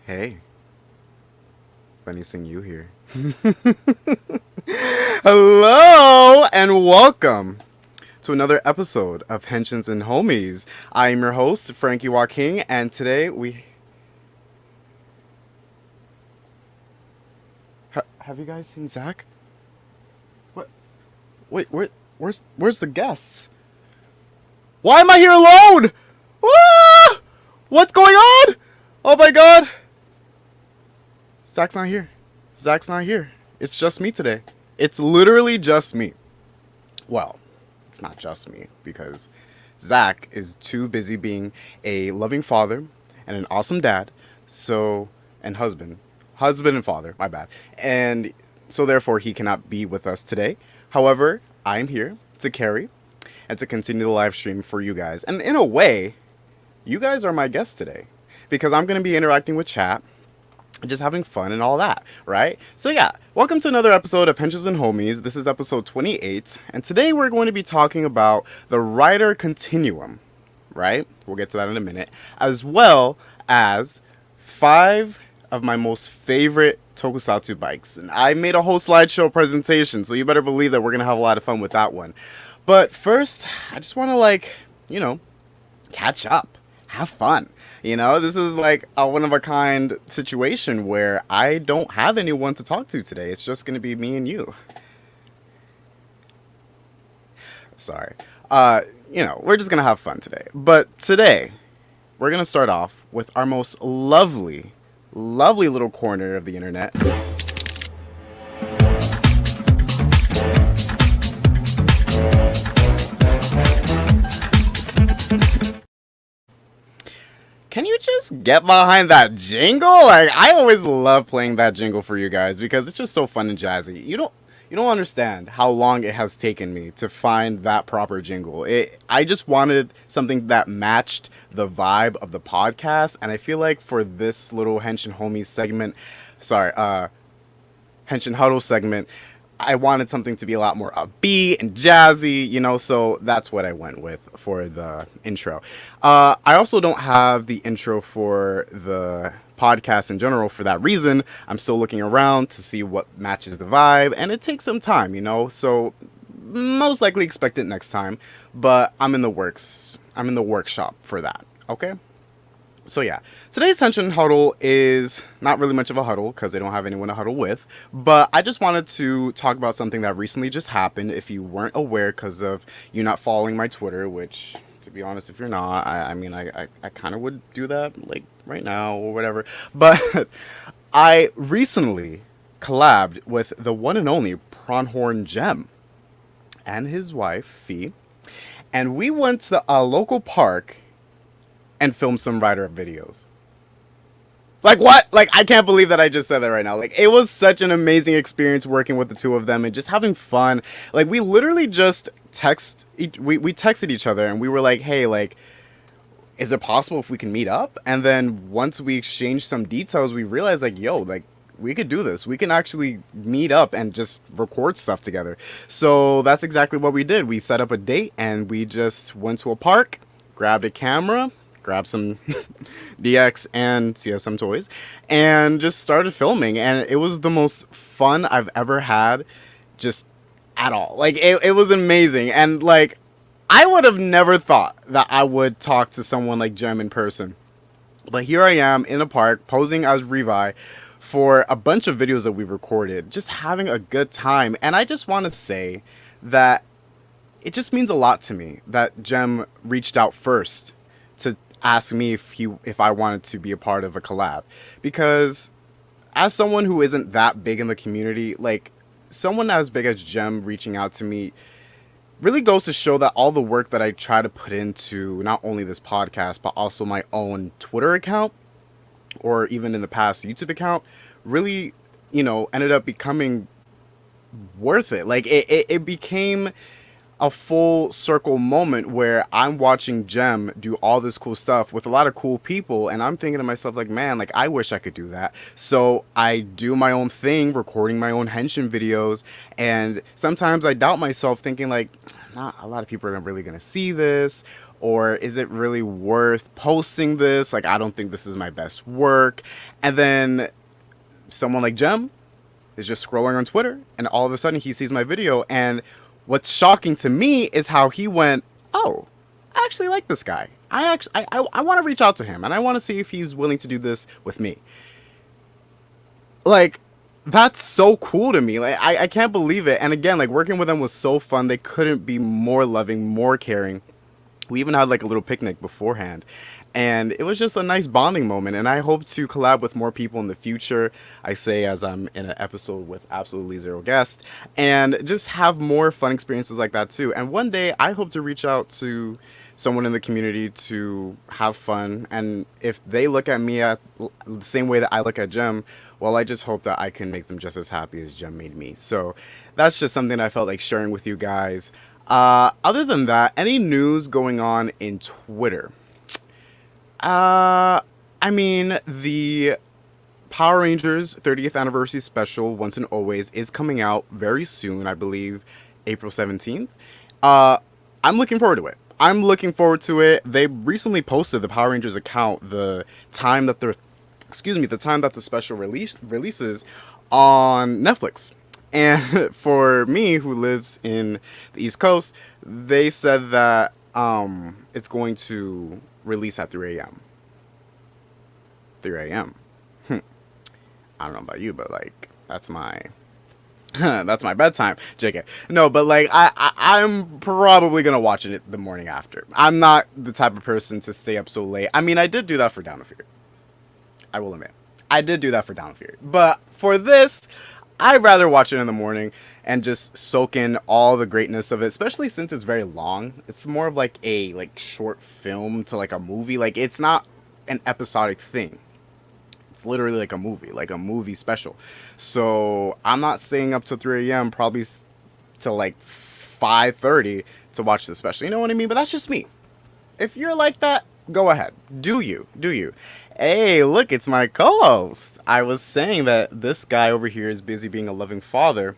Hey, funny seeing you here. Hello and welcome to another episode of Henshins and Homies. I am your host, Frankie Joaquin, and today have you guys seen Zach? What? Wait, where's the guests? Why am I here alone? Ah! What's going on? Oh my god! Zach's not here. Zach's not here. It's just me today. It's literally just me. Well, it's not just me because Zach is too busy being a loving father and an awesome dad, and husband and father, my bad. And so therefore he cannot be with us today. However, I'm here to carry and to continue the live stream for you guys. And in a way, you guys are my guests today because I'm going to be interacting with chat, just having fun and all that, right? So yeah, welcome to another episode of Henshins and Homies. This is episode 28, and today we're going to be talking about the writer Continuum, right? We'll get to that in a minute, as well as 5 of my most favorite tokusatsu bikes. And I made a whole slideshow presentation, so you better believe that we're going to have a lot of fun with that one. But first, I just want to catch up, have fun. This is like a one-of-a-kind situation where I don't have anyone to talk to today. It's just going to be me and you. Sorry. We're just going to have fun today. But today, we're going to start off with our most lovely little corner of the internet. Can you just get behind that jingle? I always love playing that jingle for you guys because it's just so fun and jazzy. You don't understand how long it has taken me to find that proper jingle. I just wanted something that matched the vibe of the podcast, and I feel like for this little Henshin Homies segment, Henshin Huddle segment, I wanted something to be a lot more upbeat and jazzy, so that's what I went with for the intro. I also don't have the intro for the podcast in general for that reason. I'm still looking around to see what matches the vibe, and it takes some time, so most likely expect it next time, but I'm in the works. I'm in the workshop for that, okay? So yeah, today's Henshin Huddle is not really much of a huddle because they don't have anyone to huddle with, but I just wanted to talk about something that recently just happened. If you weren't aware because of you not following my Twitter, which, to be honest, if you're not, I kind of would do that like right now or whatever, but I recently collabed with the one and only Pronghorn Gem and his wife, Fee, and we went to a local park and film some write-up videos. Like what? I can't believe that I just said that right now. It was such an amazing experience working with the two of them and just having fun. We literally just we texted each other and we were like, hey, is it possible if we can meet up? And then once we exchanged some details, we realized we could do this. We can actually meet up and just record stuff together. So that's exactly what we did. We set up a date and we just went to a park, grabbed a camera, grabbed some DX and CSM toys, and just started filming. And it was the most fun I've ever had, just at all. It was amazing. And I would have never thought that I would talk to someone like Jem in person. But here I am in a park posing as Revi for a bunch of videos that we recorded, just having a good time. And I just want to say that it just means a lot to me that Jem reached out first to ask me if I wanted to be a part of a collab, because as someone who isn't that big in the community, someone as big as Jem reaching out to me really goes to show that all the work that I try to put into not only this podcast but also my own Twitter account or even in the past YouTube account really ended up becoming worth it. It became a full circle moment where I'm watching Jem do all this cool stuff with a lot of cool people, and I'm thinking to myself, man, I wish I could do that. So I do my own thing, recording my own Henshin videos, and sometimes I doubt myself, thinking not a lot of people are really gonna see this, or is it really worth posting this? Like, I don't think this is my best work. And then someone like Jem is just scrolling on Twitter, and all of a sudden he sees my video, and what's shocking to me is how he went, oh, I actually like this guy. I want to reach out to him, and I want to see if he's willing to do this with me. Like, that's so cool to me. Like, I can't believe it. And again, like, working with them was so fun. They couldn't be more loving, more caring. We even had like a little picnic beforehand, and it was just a nice bonding moment. And I hope to collab with more people in the future. I say as I'm in an episode with absolutely zero guests, and just have more fun experiences like that too. And one day I hope to reach out to someone in the community to have fun, and if they look at me at the same way that I look at Jem, well, I just hope that I can make them just as happy as Jem made me. So that's just something I felt like sharing with you guys. Other than that, any news going on in Twitter? I mean, the Power Rangers 30th anniversary special, Once and Always, is coming out very soon, I believe April 17th. I'm looking forward to it. They recently posted, the Power Rangers account, the time that the special releases on Netflix. And for me, who lives in the East Coast, they said that it's going to release at 3 a.m. 3 a.m. I don't know about you, but like, that's my that's my bedtime. JK. No, but like, I'm probably gonna watch it the morning after. I'm not the type of person to stay up so late. I mean, I did do that for Down of Fear. I will admit, I did do that for Down of Fear. But for this, I'd rather watch it in the morning and just soak in all the greatness of it, especially since it's very long. It's more of like a short film to like a movie. Like, it's not an episodic thing. It's literally like a movie special. So I'm not staying up till 3 a.m. probably till like 5:30 to watch the special. You know what I mean? But that's just me. If you're like that, go ahead. Do you. Hey, look, it's my co-host. I was saying that this guy over here is busy being a loving father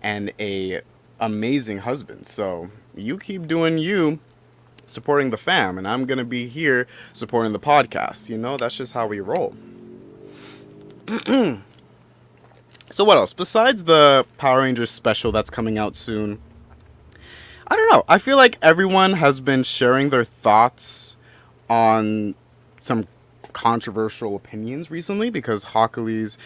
and a amazing husband. So you keep doing you, supporting the fam, and I'm gonna be here supporting the podcast. You know, that's just how we roll. So what else? Besides the Power Rangers special that's coming out soon, I don't know. I feel like everyone has been sharing their thoughts on some controversial opinions recently, because Hockley's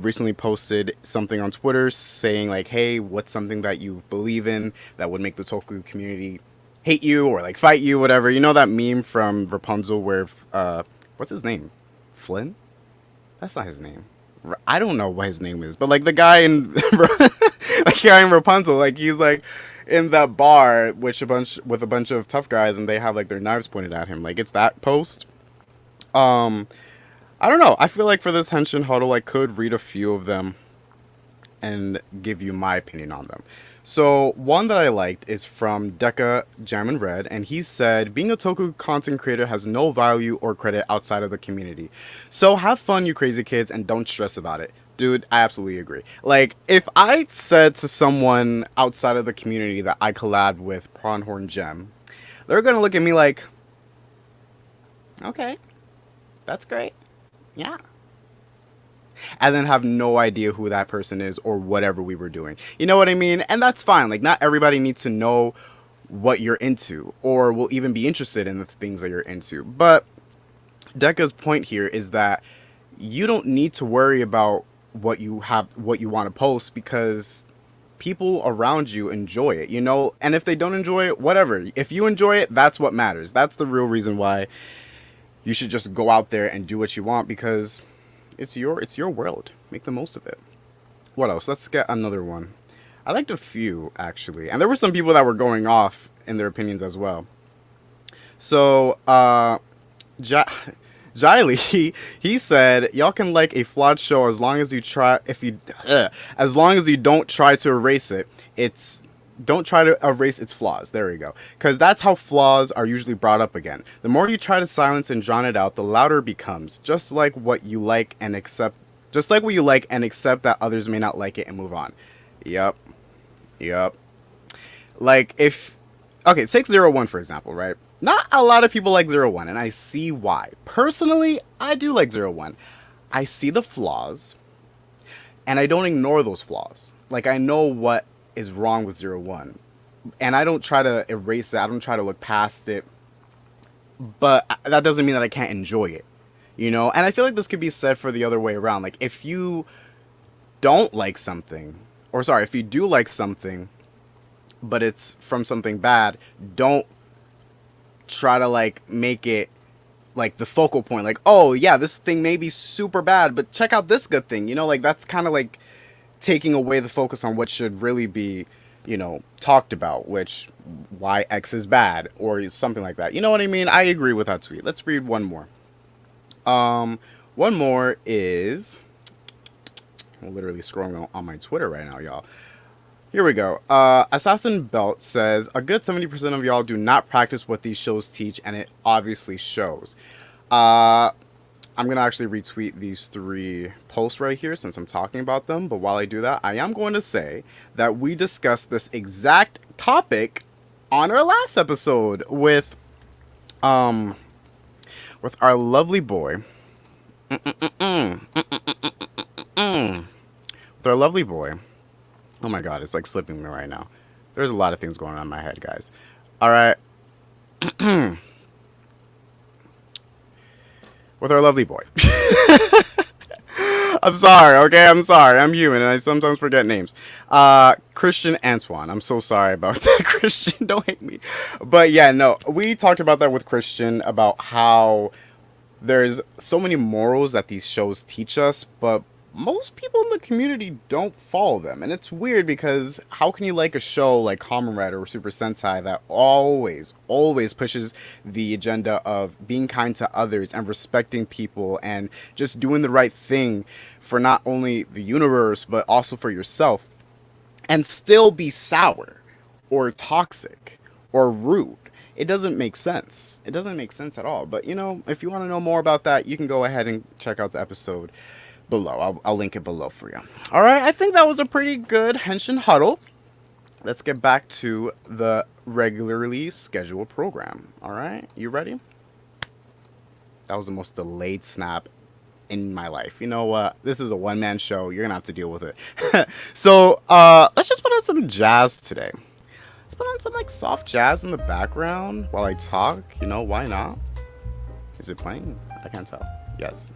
recently posted something on Twitter saying like, hey, what's something that you believe in that would make the Toku community hate you or like fight you, whatever. You know that meme from Rapunzel where what's his name? Flynn? That's not his name. I don't know what his name is, but like the guy in Rapunzel, like he's like in that bar with a bunch of tough guys, and they have like their knives pointed at him. Like, it's that post. I don't know. I feel like for this Henshin huddle, I could read a few of them and give you my opinion on them. So one that I liked is from Deca Jam and Red, and he said, being a Toku content creator has no value or credit outside of the community. So have fun, you crazy kids, and don't stress about it. Dude, I absolutely agree. Like, if I said to someone outside of the community that I collabed with Pronghorn Gem, they're gonna look at me like, okay, that's great. Yeah. And then have no idea who that person is or whatever we were doing. You know what I mean? And that's fine. Like, not everybody needs to know what you're into or will even be interested in the things that you're into. But Deca's point here is that you don't need to worry about what you want to post, because people around you enjoy it, you know? And if they don't enjoy it, whatever. If you enjoy it, that's what matters. That's the real reason why you should just go out there and do what you want, because it's your world. Make the most of it. What else? Let's get another one. I liked a few, actually. And there were some people that were going off in their opinions as well. So, Jiley, he said, y'all can like a flawed show as long as you as long as you don't try to erase it. Don't try to erase its flaws. There we go. Because that's how flaws are usually brought up again. The more you try to silence and drown it out, the louder it becomes. Just like what you like and accept that others may not like it and move on. Yup. Like, take 01 for example, right? not a lot of people like Zero One, and I see why. Personally, I do like Zero One. I see the flaws, and I don't ignore those flaws. Like, I know what is wrong with Zero One, and I don't try to erase it. I don't try to look past it, but that doesn't mean that I can't enjoy it, you know. And I feel like this could be said for the other way around. Like, if you don't like something, or sorry, if you do like something, but it's from something bad, don't try to like make it like the focal point. Like, oh yeah, this thing may be super bad, but check out this good thing. You know, like that's kind of like taking away the focus on what should really be, you know, talked about, which why X is bad or something like that. You know what I mean? I agree with that tweet. Let's read one more. One more is, I'm literally scrolling on my Twitter right now, y'all. Here we go. Assassin Belt says, a good 70% of y'all do not practice what these shows teach, and it obviously shows. I'm going to actually retweet these 3 posts right here since I'm talking about them. But while I do that, I am going to say that we discussed this exact topic on our last episode with our lovely boy. With our lovely boy. Oh my god, it's like slipping me right now. There's a lot of things going on in my head, guys. Alright. With our lovely boy. I'm sorry, okay? I'm sorry. I'm human and I sometimes forget names. Christian Antoine. I'm so sorry about that, Christian. Don't hate me. But yeah, no. We talked about that with Christian about how there's so many morals that these shows teach us, but most people in the community don't follow them. And it's weird because how can you like a show like Kamen Rider or Super Sentai that always pushes the agenda of being kind to others and respecting people and just doing the right thing for not only the universe but also for yourself, and still be sour or toxic or rude? It doesn't make sense. It doesn't make sense at all. But, you know, if you want to know more about that, you can go ahead and check out the episode below. I'll link it below for you. All right, I think that was a pretty good Henshin huddle. Let's get back to the regularly scheduled program. All right, you ready? That was the most delayed snap in my life. You know what? This is a one-man show. You're gonna have to deal with it. So let's just put on some jazz today. Let's put on some like soft jazz in the background while I talk. You know, why not? Is it playing? I can't tell. Yes.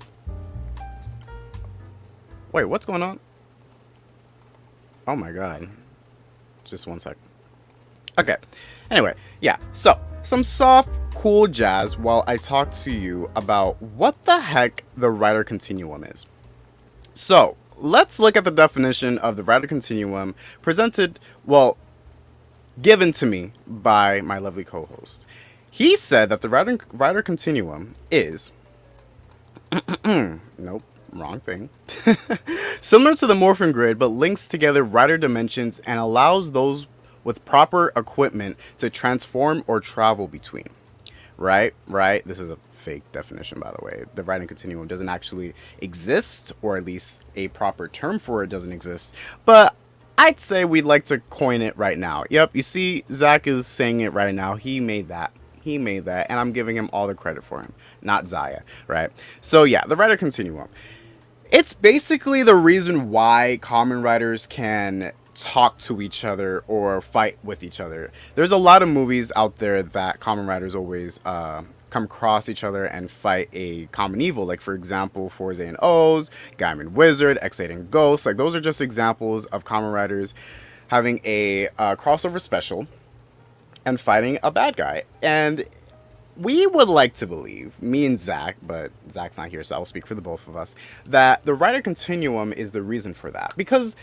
Wait, what's going on? Oh my god. Just one sec. Okay. Anyway, yeah. So, some soft, cool jazz while I talk to you about what the heck the Rider Continuum is. So, let's look at the definition of the Rider Continuum presented, well, given to me by my lovely co-host. He said that the Rider Continuum is... Nope. Wrong thing. Similar to the Morphin Grid, but links together rider dimensions and allows those with proper equipment to transform or travel between. Right? This is a fake definition, by the way. The Riding Continuum doesn't actually exist, or at least a proper term for it doesn't exist. But I'd say we'd like to coin it right now. Yep, you see, Zach is saying it right now. He made that. And I'm giving him all the credit for him, not Zaya, right? So yeah, the Rider Continuum. It's basically the reason why Kamen Riders can talk to each other or fight with each other. There's a lot of movies out there that Kamen Riders always come across each other and fight a common evil. Like, for example, Fourze and O's, Gaiman Wizard, X8 and Ghost. Like, those are just examples of Kamen Riders having a crossover special and fighting a bad guy. And we would like to believe, me and Zach, but Zach's not here, so I'll speak for the both of us, that the Rider Continuum is the reason for that. Because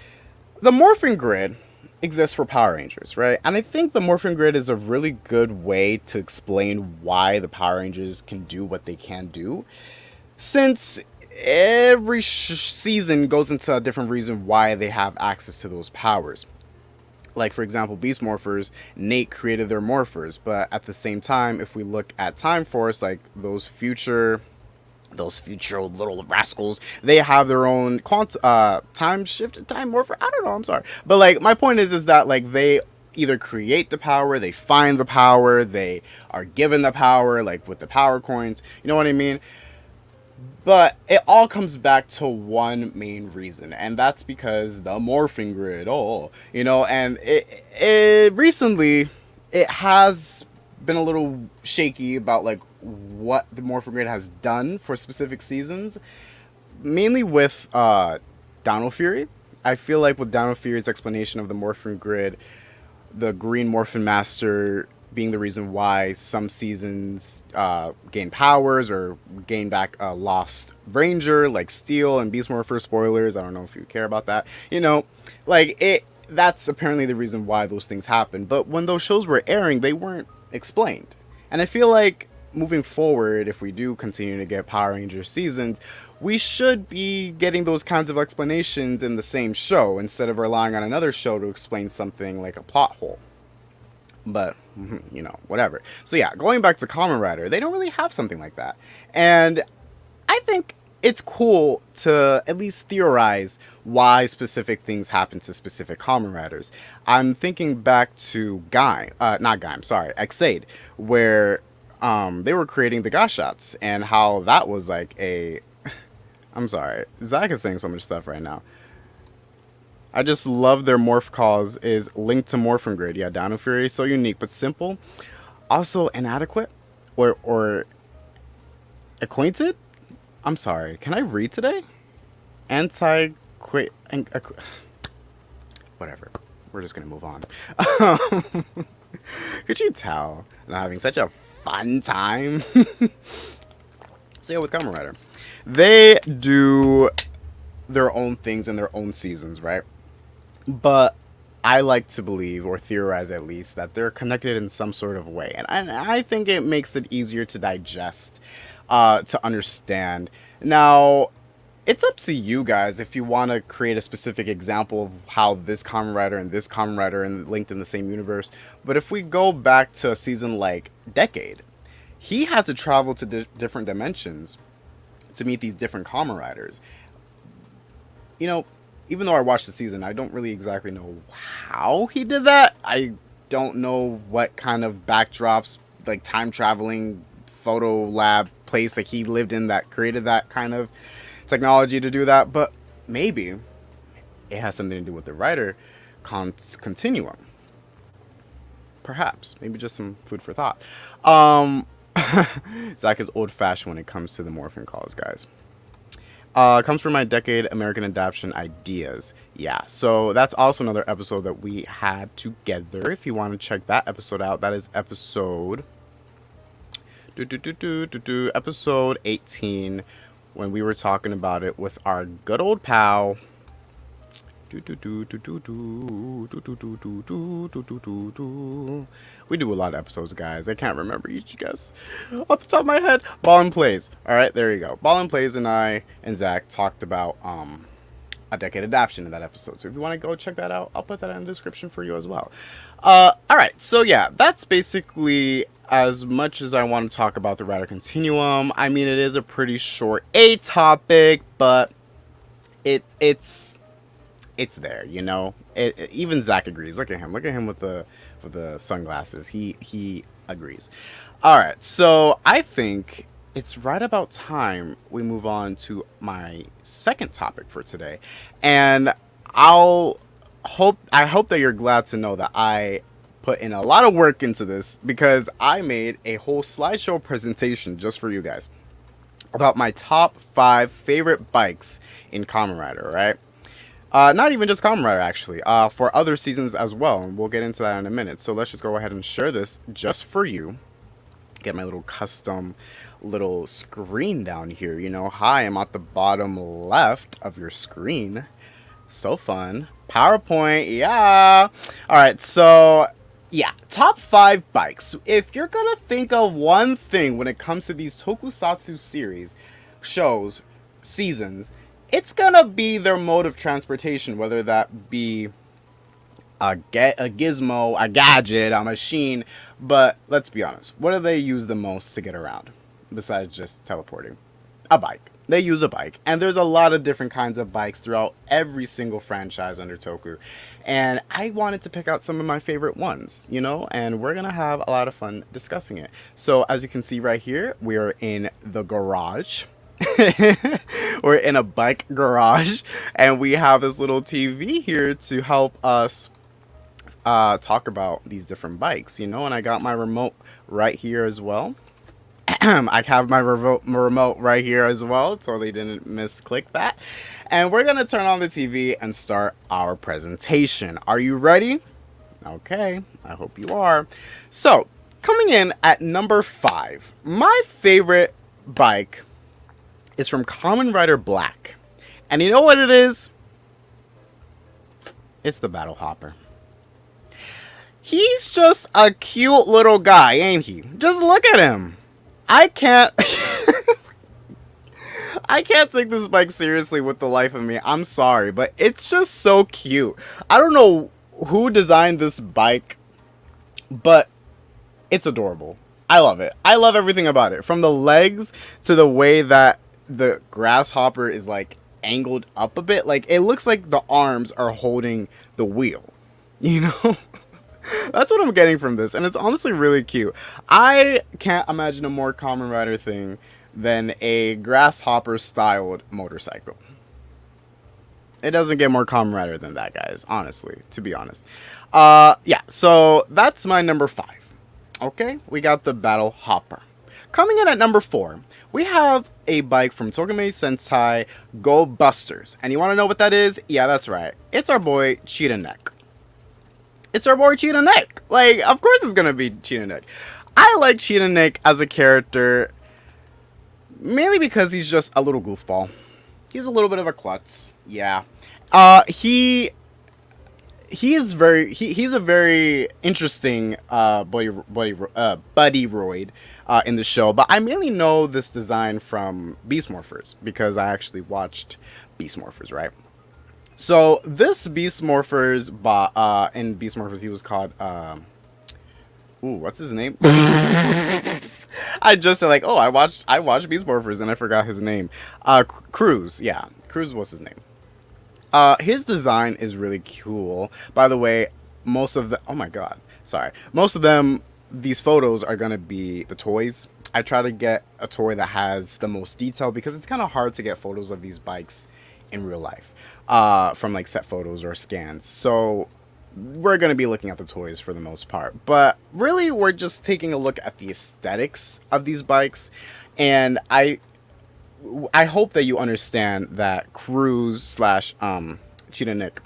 the Morphin Grid exists for Power Rangers, right? And I think the Morphin Grid is a really good way to explain why the Power Rangers can do what they can do. Since every season goes into a different reason why they have access to those powers. Like, for example, Beast Morphers, Nate created their Morphers, but at the same time, if we look at Time Force, like those future little rascals, they have their own time shifted time morpher. I don't know, I'm sorry. But like, my point is that like they either create the power, they find the power, they are given the power, like with the power coins. You know what I mean? But it all comes back to one main reason, and that's because the morphing grid. Oh, you know, and it recently it has been a little shaky about like what the morphing grid has done for specific seasons, mainly with Dino Fury. I feel like with Dino Fury's explanation of the morphing grid, the Green Morphin Master being the reason why some seasons gain powers or gain back a lost Ranger, like Steel and Beast Morpher. Spoilers, I don't know if you care about that. You know, like it. That's apparently the reason why those things happen. But when those shows were airing, they weren't explained. And I feel like moving forward, if we do continue to get Power Ranger seasons, we should be getting those kinds of explanations in the same show instead of relying on another show to explain something like a plot hole. But, you know, whatever. So yeah, going back to Kamen Rider, they don't really have something like that. And I think it's cool to at least theorize why specific things happen to specific Kamen Riders. I'm thinking back to Exade, where they were creating the Gashots, and how that was like a... I'm sorry, Zach is saying so much stuff right now. I just love their morph calls is linked to Morphin Grid. Yeah, Dino Fury is so unique but simple. Also inadequate or acquainted? I'm sorry, can I read today? Whatever. We're just gonna move on. Could you tell I'm having such a fun time? So yeah, with Kamen Rider, they do their own things in their own seasons, right? But I like to believe, or theorize at least, that they're connected in some sort of way. And I think it makes it easier to digest, to understand. Now, it's up to you guys if you want to create a specific example of how this Kamen Rider and this Kamen Rider are linked in the same universe. But if we go back to a season like Decade, he had to travel to different dimensions to meet these different Kamen Riders. You know, even though I watched the season, I don't really exactly know how he did that. I don't know what kind of backdrops, like time traveling photo lab place that he lived in that created that kind of technology to do that, but maybe it has something to do with the writer Continuum. Perhaps. Maybe just some food for thought. Zach is old-fashioned when it comes to the morphing calls, guys. Comes from my Decade American Adaptation Ideas. Yeah, so that's also another episode that we had together. If you want to check that episode out, that is episode... episode 18, when we were talking about it with our good old pal. We do a lot of episodes, guys. I can't remember each guess off the top of my head. Ball and Plays. All right, there you go. Ball and Plays and I and Zach talked about a Decade adaptation in that episode. So if you want to go check that out, I'll put that in the description for you as well. All right, so yeah, that's basically as much as I want to talk about the Rider Continuum. I mean, it is a pretty short topic, but it's there, you know. Even Zach agrees. Look at him. Look at him with the sunglasses. He agrees. All right, so I think it's right about time we move on to my second topic for today, and I hope that you're glad to know that I put in a lot of work into this, because I made a whole slideshow presentation just for you guys about my top 5 favorite bikes in Kamen Rider, right? Not even just Kamen Rider, actually, for other seasons as well, and we'll get into that in a minute. So let's just go ahead and share this just for you. Get my little custom little screen down here, you know. Hi, I'm at the bottom left of your screen. So fun. PowerPoint, yeah. All right, so yeah, top 5 bikes. If you're gonna think of one thing when it comes to these tokusatsu series, shows, seasons, it's gonna be their mode of transportation, whether that be a gizmo, a gadget, a machine. But let's be honest, what do they use the most to get around besides just teleporting? A bike. they use a bike. And there's a lot of different kinds of bikes throughout every single franchise under Toku. And I wanted to pick out some of my favorite ones, you know, and we're going to have a lot of fun discussing it. So as you can see right here, we are in the garage. We're in a bike garage, and we have this little TV here to help us talk about these different bikes, you know, and I got my remote right here as well. I have my remote right here as well. Totally didn't misclick that. And we're going to turn on the TV and start our presentation. Are you ready? Okay, I hope you are. So, coming in at number 5, my favorite bike is from Kamen Rider Black. And you know what it is? It's the Battle Hopper. He's just a cute little guy, ain't he? Just look at him. I can't I can't take this bike seriously with the life of me. I'm sorry, but it's just so cute. I don't know who designed this bike, but it's adorable. I love it. I love everything about it. From the legs to the way that the grasshopper is like angled up a bit. Like, it looks like the arms are holding the wheel. You know? That's what I'm getting from this, and it's honestly really cute. I can't imagine a more Kamen Rider thing than a grasshopper-styled motorcycle. It doesn't get more Kamen Rider than that, guys, honestly, to be honest. Yeah, so that's my number 5. Okay, we got the Battle Hopper. Coming in at number 4, we have a bike from Tokyo Sentai Go Busters. And you want to know what that is? Yeah, that's right. It's our boy Cheetah Neck. It's our boy Cheetah Neck. Like, of course it's gonna be Cheetah Neck. I like Cheetah Neck as a character mainly because he's just a little goofball. He's a little bit of a klutz. Yeah. He's a very interesting buddy roid in the show, but I mainly know this design from Beast Morphers because I actually watched Beast Morphers, right? So this Beast Morphers, in Beast Morphers, he was called, what's his name? I just said like, oh, I watched Beast Morphers and I forgot his name. Cruz, yeah, Cruz was his name. His design is really cool. By the way, most of them, these photos are gonna be the toys. I try to get a toy that has the most detail because it's kind of hard to get photos of these bikes in real life. From like set photos or scans. So we're going to be looking at the toys for the most part. But really, we're just taking a look at the aesthetics of these bikes. And I hope that you understand that Cruz / Cheetah Neck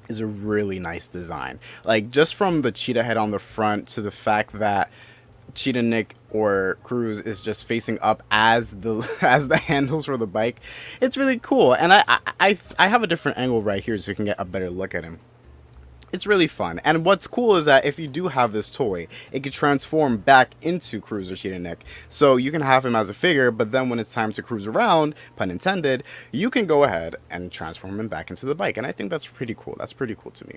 is a really nice design. Like, just from the cheetah head on the front to the fact that Cheetah Neck or Cruz is just facing up as the handles for the bike. It's really cool, and I have a different angle right here so you can get a better look at him. It's really fun, and what's cool is that if you do have this toy, it can transform back into Cruz or Cheetah Neck. So you can have him as a figure, but then when it's time to cruise around, pun intended, you can go ahead and transform him back into the bike, and I think that's pretty cool. That's pretty cool to me.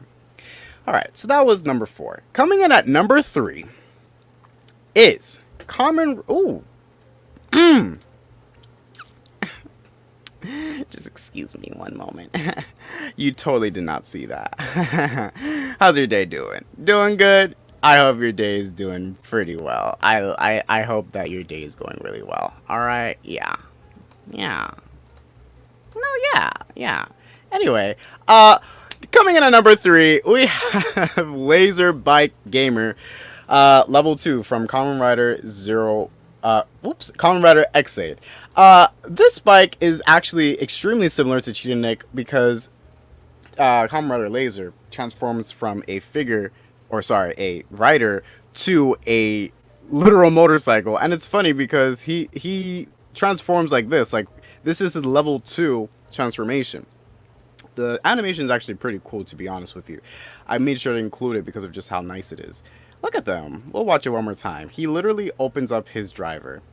Alright, so that was number 4. Coming in at number 3 is just excuse me one moment. You totally did not see that. How's your day doing? Doing good? I hope your day is doing pretty well. I hope that your day is going really well. Alright? Yeah. No, yeah. Anyway, coming in at number 3, we have Laser Bike Gamer. Level 2 from Kamen Rider Kamen Rider X8. This bike is actually extremely similar to Cheetah Neck because Kamen Rider Laser transforms from a rider to a literal motorcycle, and it's funny because he transforms like this. Like, this is a level 2 transformation. The animation is actually pretty cool, to be honest with you. I made sure to include it because of just how nice it is. Look at them. We'll watch it one more time. He literally opens up his driver,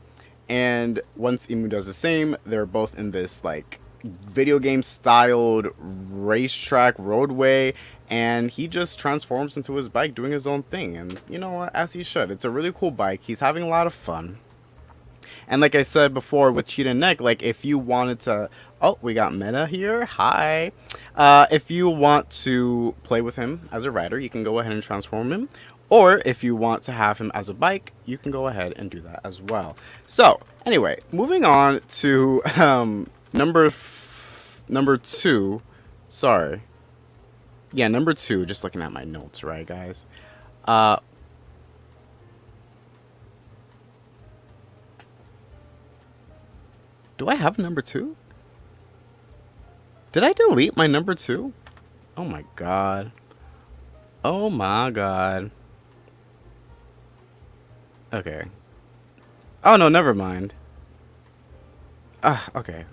and once Imu does the same, they're both in this like video game styled racetrack roadway, and he just transforms into his bike doing his own thing. And you know what, as he should. It's a really cool bike. He's having a lot of fun, And like I said before with Cheetah and Neck, like if you wanted to, oh, we got Meta here. Hi. If you want to play with him as a rider, you can go ahead and transform him. Or if you want to have him as a bike, you can go ahead and do that as well. So anyway, moving on to number 2. Sorry. Yeah, number 2. Just looking at my notes, right, guys? Do I have number 2? Did I delete my number 2? Oh my god. Oh my god. Okay. Oh no, never mind. Okay.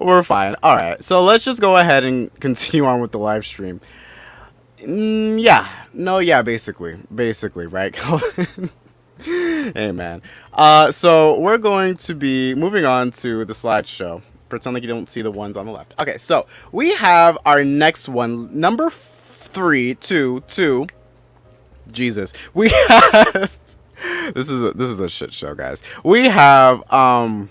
We're fine. Alright, so let's just go ahead and continue on with the live stream. Yeah. No, yeah, basically. Basically, right? Hey, man. So we're going to be moving on to the slideshow. Pretend like you don't see the ones on the left. Okay, so we have our next one, number 3, 2. Jesus. We have... This is a shit show, guys. We have a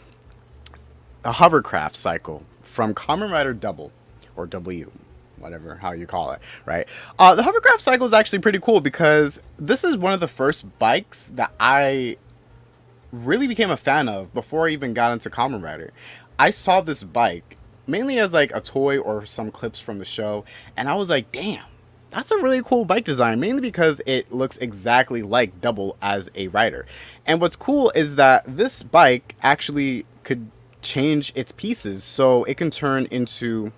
hovercraft cycle from Kamen Rider Double, or W, whatever, how you call it, right? The hovercraft cycle is actually pretty cool because this is one of the first bikes that I really became a fan of before I even got into Kamen Rider. I saw this bike mainly as like a toy or some clips from the show, and I was like, damn, that's a really cool bike design, mainly because it looks exactly like Double as a rider. And what's cool is that this bike actually could change its pieces, so it can turn into,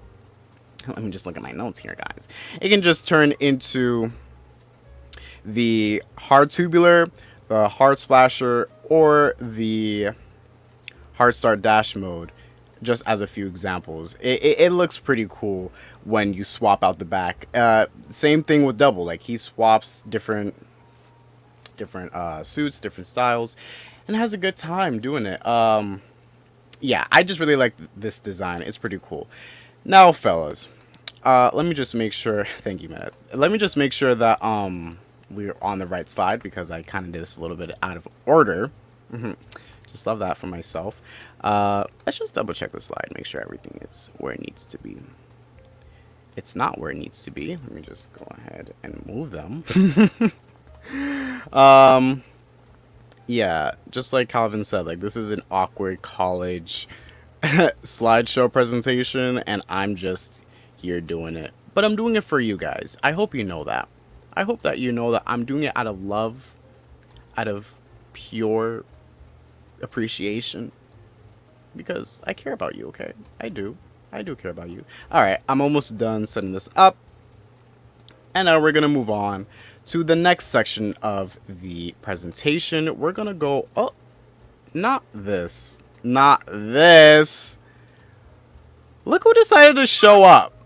let me just look at my notes here, guys. It can just turn into the hard tubular, the hard splasher, or the hard start dash mode, just as a few examples. It looks pretty cool when you swap out the back. Same thing with Double, like he swaps different suits, different styles, and has a good time doing it. Yeah, I just really like this design. It's pretty cool. Now, fellas, let me just make sure. Thank you, Matt. Let me just make sure that we're on the right slide, because I kind of did this a little bit out of order. Just love that for myself. Let's just double check the slide, make sure everything is where it needs to be. It's not where it needs to be. Let me just go ahead and move them. Yeah, just like Calvin said, like this is an awkward college slideshow presentation, and I'm just here doing it. But I'm doing it for you guys. I hope you know that. I hope that you know that I'm doing it out of love, out of pure appreciation, because I care about you, okay? I do care about you. Alright, I'm almost done setting this up, and now we're gonna move on to the next section of the presentation. We're gonna go, oh, not this, look who decided to show up.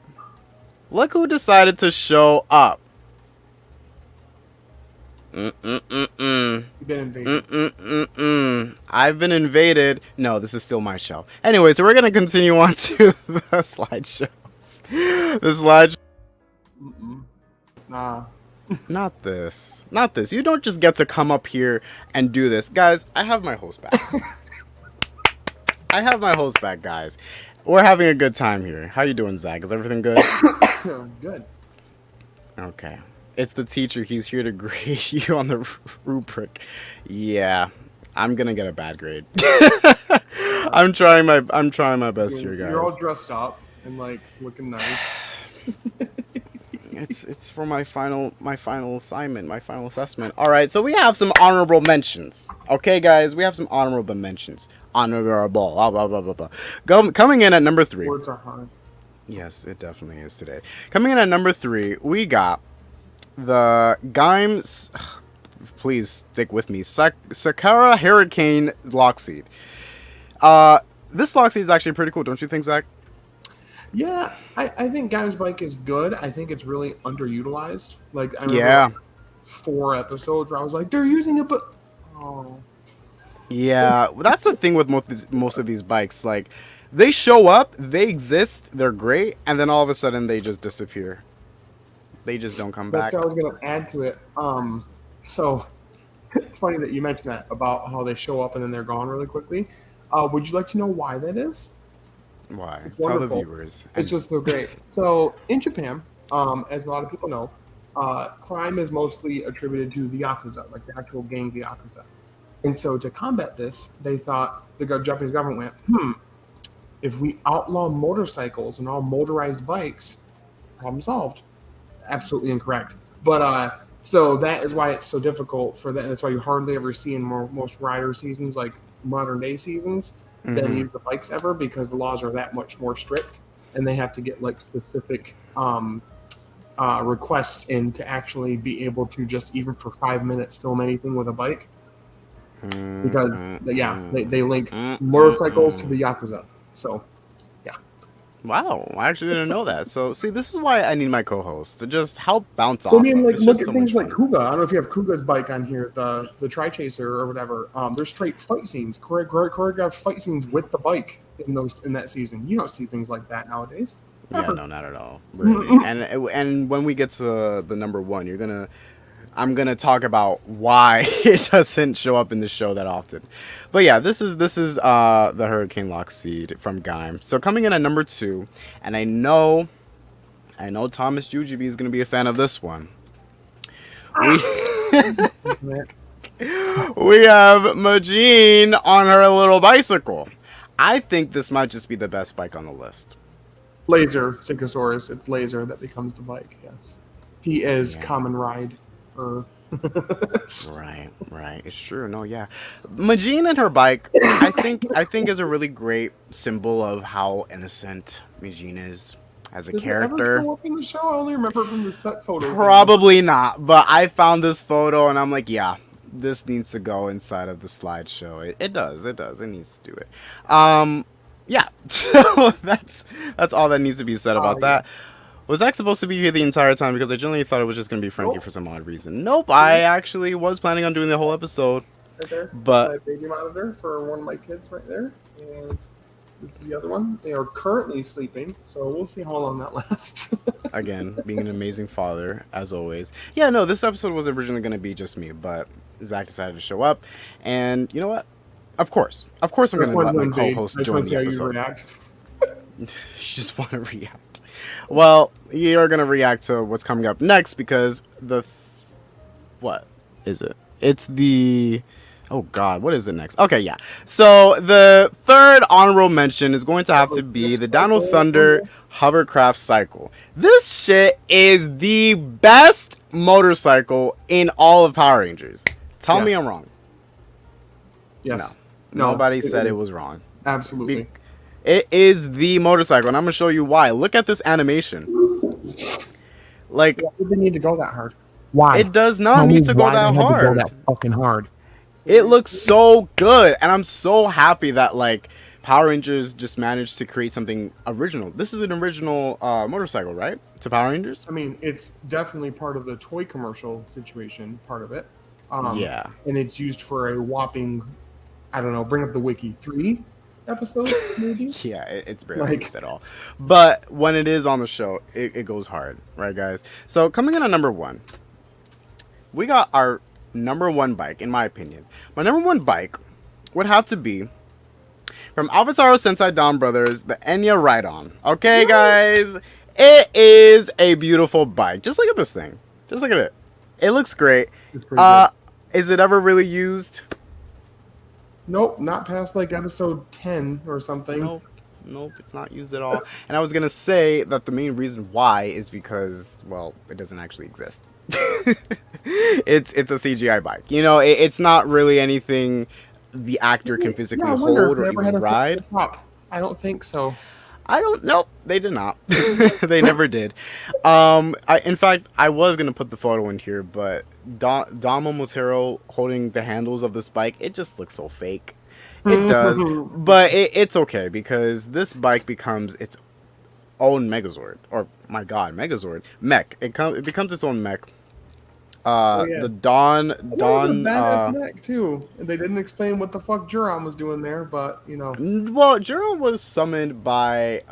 I've been invaded. No, this is still my show. Anyway, so we're gonna continue on to the slideshows. The slideshow. Nah. Not this. You don't just get to come up here and do this. Guys, I have my host back. Guys. We're having a good time here. How you doing, Zach? Is everything good? Good. Okay. It's the teacher. He's here to grade you on the rubric. Yeah, I'm gonna get a bad grade. I'm trying my best here, guys. You're all dressed up and like looking nice. It's for my final assignment, my final assessment. All right, so we have some honorable mentions. Okay, guys, we have some honorable mentions. Honorable, blah blah blah blah blah. Coming in at number 3. Words are hard. Yes, it definitely is today. Coming in at number 3, we got the Gaims. Please stick with me. Sakura Hurricane Lockseed. This Lockseed is actually pretty cool, don't you think, Zach? Yeah, I think Gaim's bike is good. I think it's really underutilized. Like, I remember 4 episodes where I was like, they're using it, but yeah, that's the thing with most of these bikes. Like, they show up, they exist, they're great, and then all of a sudden they just disappear. They just don't come back. That's what I was gonna add to it. So It's funny that you mentioned that about how they show up and then they're gone really quickly. Would you like to know why that is? Why? It's Tell the wonderful. viewers. It's And just so great. So in Japan, as a lot of people know, crime is mostly attributed to the yakuza, like the actual gang, the yakuza. And so to combat this, they thought Japanese government went, if we outlaw motorcycles and all motorized bikes, problem solved. Absolutely incorrect. But so that is why it's so difficult for that. That's why you hardly ever see in most rider seasons, like modern day seasons, than mm-hmm. use the bikes ever because the laws are that much more strict, and they have to get like specific requests in to actually be able to just even for 5 minutes film anything with a bike because yeah, they link motorcycles to the yakuza. So yeah. Wow, I actually didn't know that. So, see, this is why I need my co-host to just help bounce Well, I off mean, of. like It's look just at so things much like fun. Kuga. I don't know if you have Kuga's bike on here, the Tri Chaser or whatever. There's straight fight scenes, choreographed fight scenes with the bike in that season. You don't see things like that nowadays. Yeah, Ever. no, not at all, really. And when we get to the number one, I'm gonna talk about why it doesn't show up in the show that often. But yeah, this is the Hurricane Lock Seed from Gaim. So coming in at number two, and I know Thomas Jujibi is gonna be a fan of this one. We we have Majin on her little bicycle. I think this might just be the best bike on the list. Laser Synchosaurus. It's Laser that becomes the bike. Yes, he is Yeah. Common Ride. Or Right, right. It's true. No, yeah. Majin and her bike, I think is a really great symbol of how innocent Majin is as a does it ever character. show up in the show? I only remember from the set photo thing. Probably not, but I found this photo and I'm like, yeah, this needs to go inside of the slideshow. It does. It needs to do it. Yeah. So that's all that needs to be said about Yeah. that. Was Zach supposed to be here the entire time? Because I generally thought it was just going to be Frankie Nope. for some odd reason. Nope, I actually was planning on doing the whole episode. Right there. But My baby monitor for one of my kids right there. And this is the other one. They are currently sleeping, so we'll see how long that lasts. again, being an amazing father, as always. Yeah, no, this episode was originally going to be just me, but Zach decided to show up. And you know what? Of course, I'm going to let my co-host I just join want to see the how you episode. react. You just want to react. Well, you're going to react to what's coming up next because what is it? It's the... Oh God, what is it next? Okay, yeah. So the third honorable mention is going to have to be the Dino Thunder Hovercraft Cycle. This shit is the best motorcycle in all of Power Rangers. Tell me I'm wrong. Yes. No. Nobody said it was wrong. Absolutely. It is the motorcycle, and I'm gonna show you why. Look at this animation. Like, Why did they need to go that hard? Why? it does not need to go that hard. that fucking hard. It looks so good, and I'm so happy that like Power Rangers just managed to create something original. This is an original motorcycle, right? To Power Rangers. I mean, it's definitely part of the toy commercial situation, part of it. Yeah. And it's used for a whopping, I don't know, bring up the wiki, 3 episodes, maybe? Yeah, it's barely used at all. But when it is on the show, it goes hard, right, guys? So coming in at number one, we got our number one bike, in my opinion. My number one bike would have to be from Alphataro Sentai Dawn Brothers, the Enya Ride-On. Okay, guys? It is a beautiful bike. Just look at this thing. Just look at it. It looks great. It's pretty good. Is it ever really used? Nope, not past like episode 10 or something. Nope, it's not used at all. And I was gonna say that the main reason why is because, well, it doesn't actually exist. It's a CGI bike. You know, it's not really anything the actor can physically hold or even ride. I don't think so. I don't know. They did not. They never did. In fact, I was gonna put the photo in here, but Dom Momoshiro holding the handles of this bike, it just looks so fake. It does, but it's okay because this bike becomes its own Megazord, or my God, Megazord mech. It becomes its own mech. The Dawn badass mech too. And they didn't explain what the fuck Juron was doing there, but you know. Well, Juron was summoned by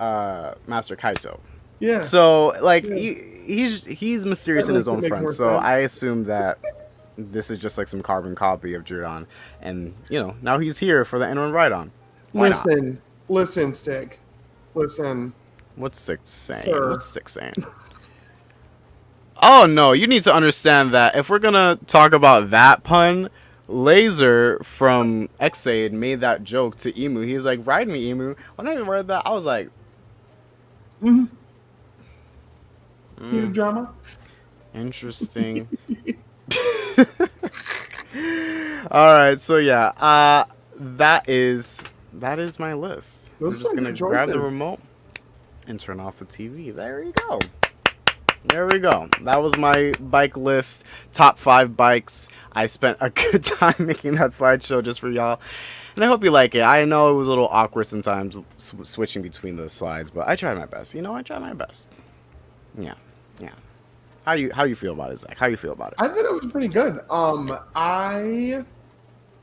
Master Kaito. Yeah. So like he's mysterious in his own front. So I assume that this is just like some carbon copy of Jordan, and now he's here for the N1 ride-on. Why not? Listen, Stick. Listen, What's Stick saying? sir. What's Stick saying? Oh no, you need to understand that if we're gonna talk about that pun, Laser from Xaid made that joke to Emu. He's like, "Ride me, Emu." When I read that, I was like, Mm-hmm. mm, Drama. interesting. All right, so yeah, that is my list. I'm Those just some gonna good grab the choices. remote and turn off the TV. There you go. There we go. That was my bike list. Top 5 bikes. I spent a good time making that slideshow just for y'all. And I hope you like it. I know it was a little awkward sometimes switching between the slides, but I tried my best. I tried my best. Yeah. Yeah. How you feel about it, Zach? How you feel about it? I thought it was pretty good. I'm trying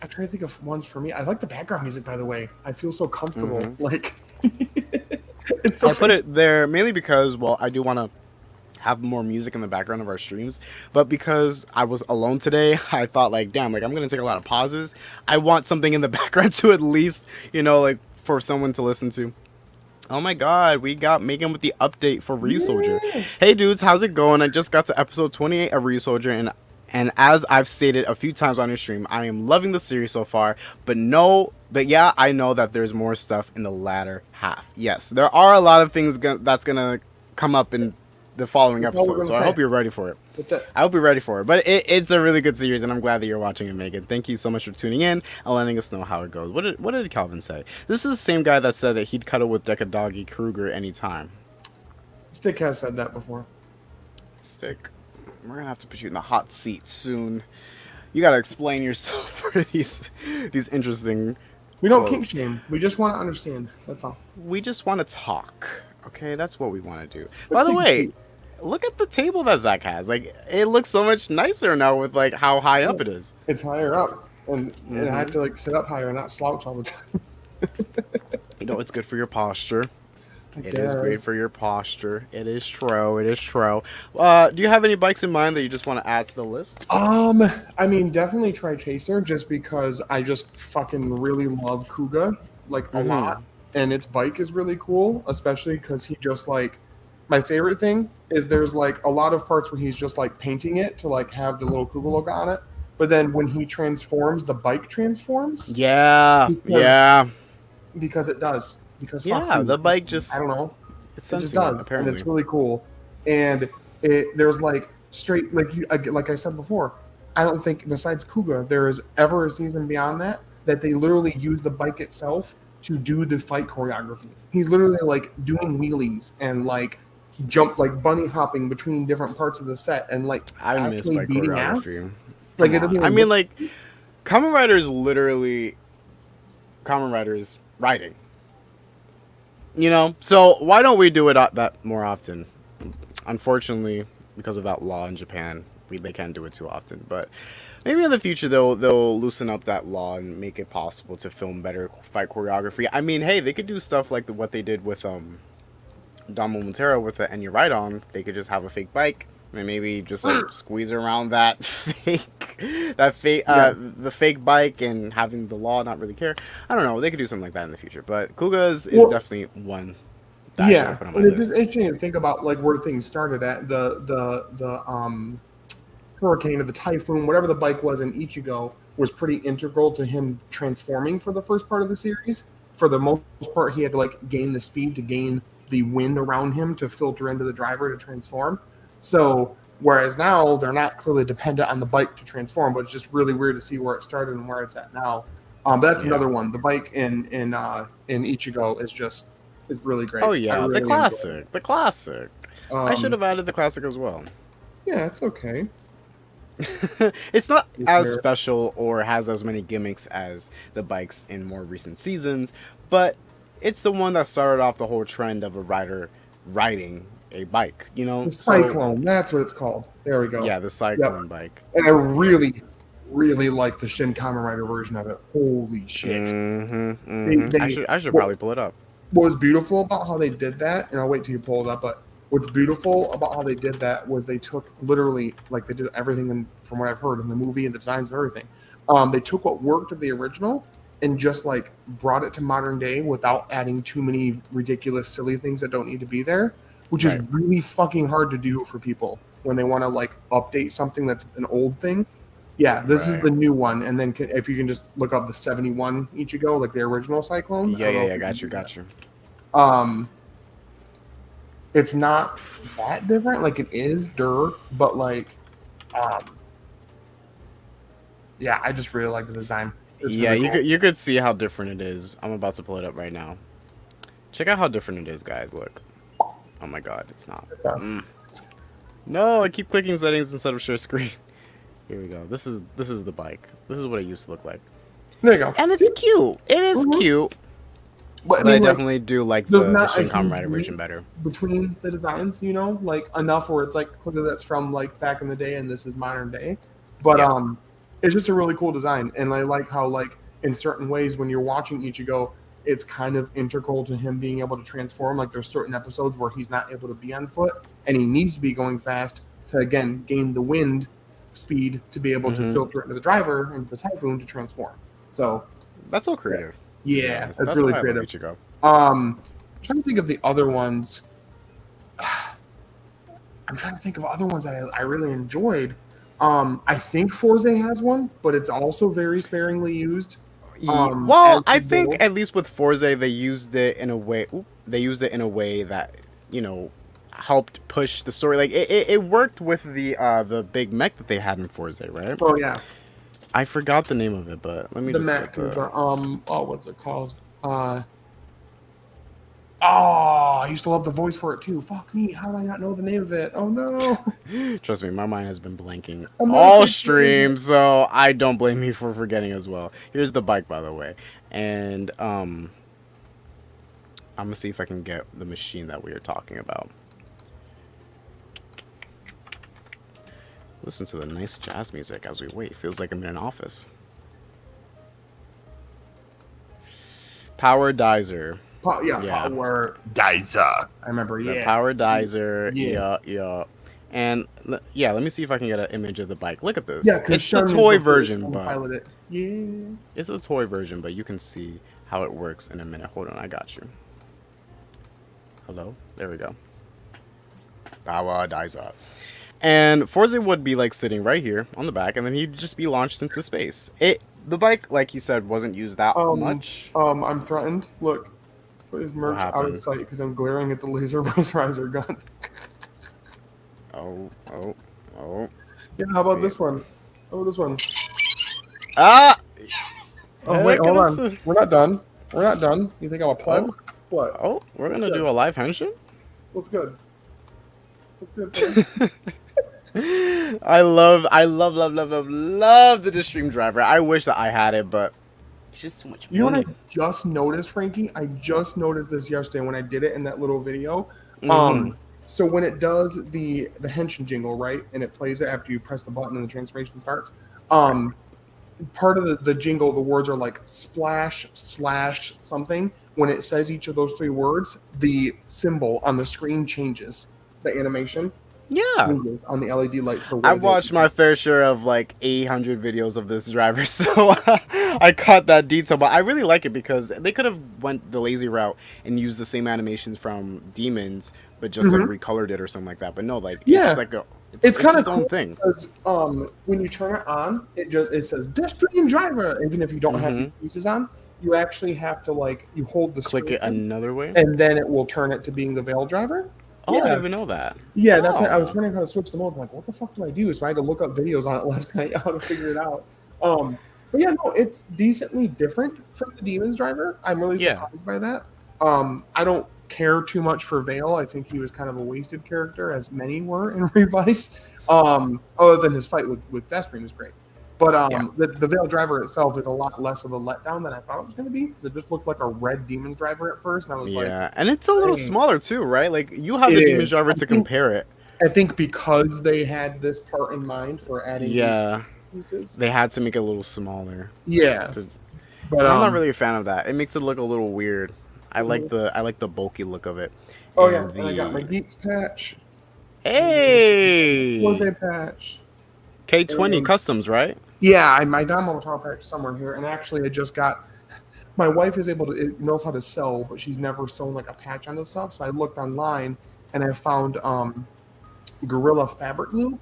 to think of ones for me. I like the background music, by the way. I feel so comfortable. Mm-hmm. Like it's so I put it there mainly because, well, I do want to have more music in the background of our streams, but because I was alone today, I thought like, damn, like I'm gonna take a lot of pauses. I want something in the background to at least, like for someone to listen to. Oh my god, we got Megan with the update for Resoldier. Yeah. Hey dudes, how's it going? I just got to episode 28 of Resoldier, and as I've stated a few times on your stream, I am loving the series so far, but yeah, I know that there's more stuff in the latter half. Yes, there are a lot of things that's gonna come up in the following That's all we're episode, so gonna I hope say. you're ready for it. That's it. I hope you're ready for it. But it's a really good series, and I'm glad that you're watching it, Megan. Thank you so much for tuning in and letting us know how it goes. What did Calvin say? This is the same guy that said that he'd cuddle with Doggy Kruger anytime. Stick has said that before. Stick, we're gonna have to put you in the hot seat soon. You gotta explain yourself for these interesting. We don't quotes. kink shame. We just want to understand. That's all. We just want to talk. Okay, that's what we want to do. By the way, look at the table that Zach has. Like, it looks so much nicer now with like how high up it is. It's higher up, and I have to like sit up higher and not slouch all the time. It's good for your posture. It guess. is great for your posture. It is true. It is true. Do you have any bikes in mind that you just want to add to the list? I mean, definitely try Chaser just because I just fucking really love Kuga like a lot, and its bike is really cool, especially because he just like. My favorite thing is there's like a lot of parts where he's just like painting it to like have the little Kuga logo on it, but then when he transforms, the bike transforms. Yeah, because it does. Because the bike just I don't know. It just does, apparently. and it's really cool. And there's like straight like I said before. I don't think besides Kuga there is ever a season beyond that they literally use the bike itself to do the fight choreography. He's literally like doing wheelies and like jump like bunny hopping between different parts of the set and like I miss bike beating choreography. ass. Like it doesn't. I mean, like Kamen Rider is literally Kamen Rider's riding. So why don't we do it that more often? Unfortunately, because of that law in Japan, they can't do it too often. But maybe in the future they'll loosen up that law and make it possible to film better fight choreography. I mean, hey, they could do stuff like what they did with Damo Montero with the Enya Ride-On. They could just have a fake bike and maybe just like squeeze around the fake bike and having the law not really care. I don't know. They could do something like that in the future. But Kuga's is definitely one. That I should put on my it's list. just interesting to think about like where things started at the hurricane or the typhoon, whatever the bike was in Ichigo was pretty integral to him transforming for the first part of the series. For the most part, he had to like gain the speed to gain the wind around him to filter into the driver to transform. So whereas now they're not clearly dependent on the bike to transform, but it's just really weird to see where it started and where it's at now. But that's another one. The bike in Ichigo is really great. Oh yeah, really the classic. I should have added the classic as well. Yeah, it's okay. It's not as special or has as many gimmicks as the bikes in more recent seasons, but it's the one that started off the whole trend of a rider riding a bike, The Cyclone, that's what it's called. There we go. Yeah, the Cyclone bike. And I really, really like the Shin Kamen Rider version of it. Holy shit. I should probably pull it up. What was beautiful about how they did that, and I'll wait till you pull it up, but What's beautiful about how they did that was they took literally, like they did everything from what I've heard in the movie and the designs and everything. They took what worked of the original and just like brought it to modern day without adding too many ridiculous, silly things that don't need to be there, which is Right. really fucking hard to do for people when they want to like update something that's an old thing. Yeah, this is Right. the new one, and then if you can just look up the 71 Ichigo, like the original Cyclone. I Yeah, don't yeah, know if yeah. you can Got you, do that. got you. Um, it's not that different. Like it is but like, um, yeah, I just really like the design. It's Yeah, really you cool. could see how different it is. I'm about to pull it up right now. Check out how different it is, guys. Look. Oh my god, it's not. It's us. No, I keep clicking settings instead of share screen. Here we go. This is the bike. This is what it used to look like. There you go. And See? it's cute. It is Mhm. cute. But I But I mean, like, definitely do like there's the not a Shin Kamen huge Rider version leap better. between the designs, you know, like enough where it's like clearly that's from like back in the day and this is modern day. But Yeah. it's just a really cool design, and I like how like in certain ways when you're watching Ichigo, it's kind of integral to him being able to transform. Like there's certain episodes where he's not able to be on foot and he needs to be going fast to again gain the wind speed to be able to Mm-hmm. filter into the driver into the typhoon to transform. So That's so yeah, creative. To be yeah, honest, it's that's really why I love creative. Ichigo. I'm trying to think of the other ones. I'm trying to think of other ones that I really enjoyed. I think Forze has one, but it's also very sparingly used. Well, As I the think build. at least with Forza, they used it in a way. They used it in a way that helped push the story. Like it worked with the big mech that they had in Forza, right? Oh yeah, I forgot the name of it, but let me the just get mech is the. what's it called? Oh, I used to love the voice for it too. Fuck me, how do I not know the name of it? Oh no, Trust me, my mind has been blanking I'm not all thinking. stream, so I don't blame you for forgetting as well. Here's the bike, by the way, and I'm gonna see if I can get the machine that we are talking about. Listen to the nice jazz music as we wait. Feels like I'm in an office. Power Dizer. Yeah. Power Dizer. I remember. The Yeah, Power Dizer. yeah, Yeah, yeah. And yeah, let me see if I can get an image of the bike. Look at yeah. this. Because It's the Shun is toy the first version, one to but pilot it. Yeah. it's the toy version, but you can see how it works in a minute. Hold on, I got you. Hello? There we go. Power Dizer. And Forza would be like sitting right here on the back, and then he'd just be launched into space. The bike, like you said, wasn't used that much. I'm threatened. Look, put his What merch out of happened? sight because I'm glaring at the laser riser gun. Oh, oh, oh. Yeah, how about Wait. this one? How about this one? Ah! Oh wait, Heck, hold on. We're not done. We're not done. You think I'm a pleb? Oh, What? oh, we're What's gonna good? do a live henshin? What's good? What's good, baby? I love the Stream Driver. I wish that I had it, but it's just too much You know what money. I just noticed, Frankie? I just noticed this yesterday when I did it in that little video. Mm-hmm. So when it does the Henshin jingle, right, and it plays it after you press the button and the transformation starts, Right. part of the jingle, the words are like splash, slash, something. When it says each of those three words, the symbol on the screen changes. The animation Yeah. changes on the LED lights for what I've it watched is. my fair share of like 800 videos of this driver, so I caught that detail. But I really like it because they could have went the lazy route and used the same animations from Demons, but just like Mhm. recolored it or something like that. But no, like Yeah. it's like It's kind of its own cool thing. because when you turn it on, it says this Dream Driver. Even if you don't have these pieces on, you actually have to like you hold the Click screen it another way. and then it will turn it to being the Veil Driver. Oh, I Yeah, didn't even know that. yeah. That's why I was Oh. wondering how to switch the mode. I'm like, what the fuck do I do? So I had to look up videos on it last night how to figure it out. But yeah, no, it's decently different from the Demons Driver. I'm really Yeah. surprised by that. I don't care too much for Vale. I think he was kind of a wasted character, as many were in Revice. Other than his fight with Deathstream was great. But Yeah. the Veil Driver itself is a lot less of a letdown than I thought it was going to be. Because it just looked like a red Demons Driver at first, and I was like, Yeah, and it's a little "Dang." smaller too, right? Like you have It the Demon is. Driver to compare it. I think because they had this part in mind for adding Yeah, these pieces. they had to make it a little smaller. Yeah, To, but I'm not really a fan of that. It makes it look a little weird. Mhm. I like the bulky look of it. Oh yeah, in and I got my the Geeks patch. Was hey a patch. K20 And Customs, right? yeah, my Damo Tall patch somewhere here. And actually, I just got. My wife is able to knows how to sew, but she's never sewn like a patch on this stuff. So I looked online and I found Gorilla fabric glue,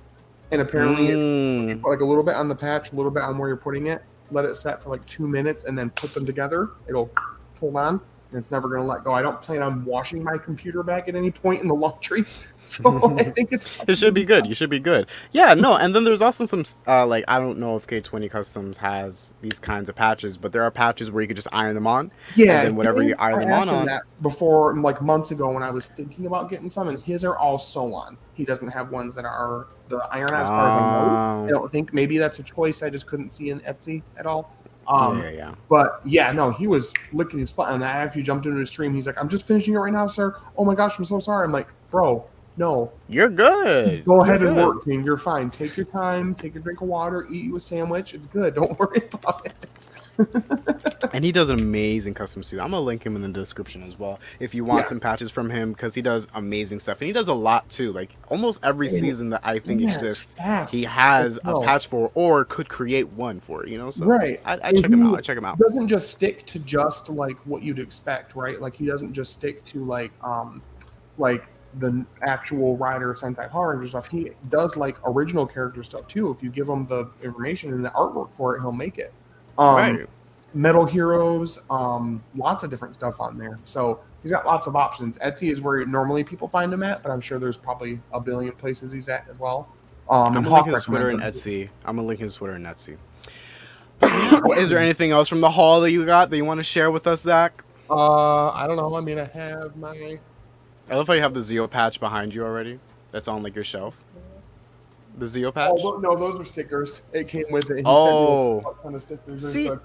and apparently you Mm. put like a little bit on the patch, a little bit on where you're putting it, let it set for like 2 minutes, and then put them together. It'll pull on, and it's never going to let go. I don't plan on washing my computer bag at any point in the laundry, so I think it's It probably should going to be be good. fine. You should be good. Yeah, no, and then there's also some like I don't know if K20 Customs has these kinds of patches, but there are patches where you could just iron them on, and Yeah, then whatever you iron I them on asked him on. that before, like months ago, when I was thinking about getting some, and his are all sew on. He doesn't have ones that are the iron, as far as I know. I Um, don't think maybe that's a choice I just couldn't see in Etsy at all. yeah, yeah, yeah. But yeah, no, he was licking his butt, and I actually jumped into his stream. He's like, "I'm just finishing it right now, sir. Oh my gosh, I'm so sorry." I'm like, "Bro, no, You're good. go You're ahead and good. work, King. You're fine. Take your time. Take a drink of water. Eat you a sandwich. It's good. Don't worry about it." And he does an amazing custom suit. I'm gonna link him in the description as well if you want Yeah, some patches from him because he does amazing stuff and he does a lot too. Like almost every and season that I think yeah, it's exists, fast he as has a hell. patch for or could create one for. You know, so Right. I And check him he out. I check him out. doesn't just stick to just like what you'd expect, right? Like he doesn't just stick to like the actual Rider Sentai Power Ranger stuff. He does like original character stuff too. If you give him the information and the artwork for it, he'll make it. Um Right. Metal Heroes, lots of different stuff on there. So he's got lots of options. Etsy is where normally people find him at, but I'm sure there's probably a billion places he's at as well. I'm And gonna link Hawk his Twitter recommends and him. Etsy. I'm gonna link his Twitter and Etsy. But yeah, is there anything else from the haul that you got that you want to share with us, Zach? I don't know. I mean, I have my. I love how you have the Zeo patch behind you already. That's on like your shelf. The Zeo patch. Oh no, those are stickers. It came with it. He sent me Oh, a ton of stickers. There's see, the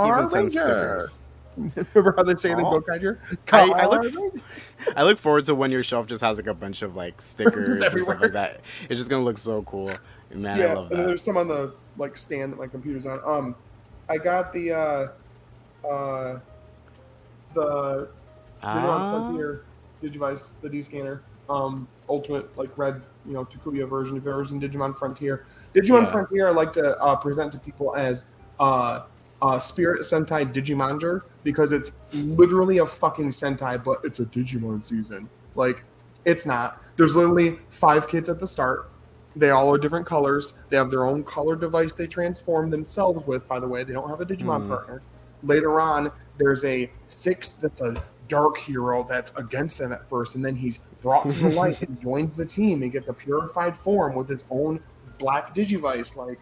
he even Car sends Ranger. stickers. Remember how they say it in Oh, Go Kaiju? I Car look Ranger. I look forward to when your shelf just has like a bunch of like Just stickers and stuff like everywhere. that. It's just gonna look so cool. Man, I Yeah, love and then that. there's some on the like stand that my computer's on. I got uh the Digimon Ah, Frontier Digivice, the D scanner, ultimate like red, Takuya version Digimon Frontier. Digimon yeah. Frontier I like to present to people as uh, Spirit Sentai Digimanger because it's literally a fucking Sentai, but it's a Digimon season. Like, it's not. There's literally 5 kids at the start. They all are different colors. They have their own color device they transform themselves with, by the way. They don't have a Digimon Hmm. partner. Later on, there's a sixth that's a dark hero that's against them at first, and then he's brought to the light and joins the team and gets a purified form with his own black Digivice. Like,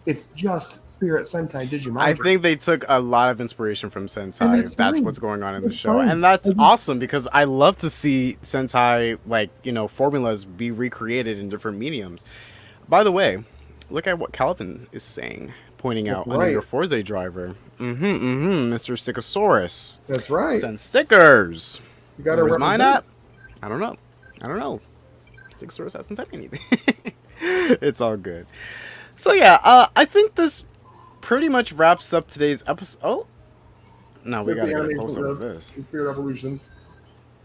it's just Spirit Sentai I Digimanger. think they took a lot of inspiration from And Sentai. that's If that's fine. what's going on in the That's show, fine. and that's I just, awesome because I love to see Sentai like formulas be recreated in different mediums. By the way, look at what Calvin is saying, pointing that's out under right. your Forza driver. Mr. Stickosaurus. That's right. Send stickers. You got to Where's mine represent. at? I don't know. I don't know. Stickosaurus hasn't sent me anything. It's all good. So yeah, I think this pretty much wraps up today's episode. Oh, no, we With gotta the get a animation close of up of this, this. the Spirit Evolutions.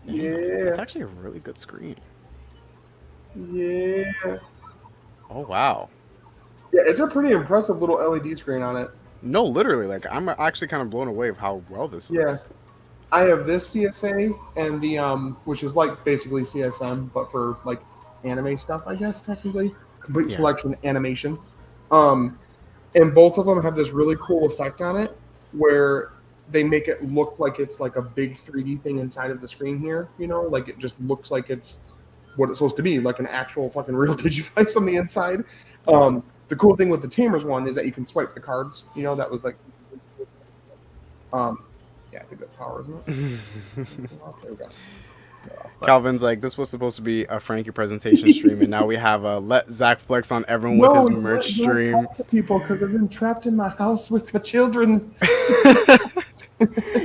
Damn, that's Yeah. actually a really good screen. Yeah. Oh wow. Yeah, it's a pretty impressive little LED screen on it. No, literally, like I'm actually kind of blown away with how well this Yeah. looks. I have this CSA and the which is like basically CSM, but for like anime stuff, I guess technically. Complete Yeah. selection animation. Um, and both of them have this really cool effect on it where they make it look like it's like a big 3D thing inside of the screen here, like it just looks like it's what it's supposed to be, like an actual fucking real Digivice on the inside. Yep. The cool thing with the Tamers one is that you can swipe the cards. That was like, um, yeah, I think that's power, isn't it? There we go. Calvin's like, this was supposed to be a Frankie presentation stream, and now we have a let Zach flex on everyone with No, his it's merch not stream. talk to people because I've been trapped in my house with the children.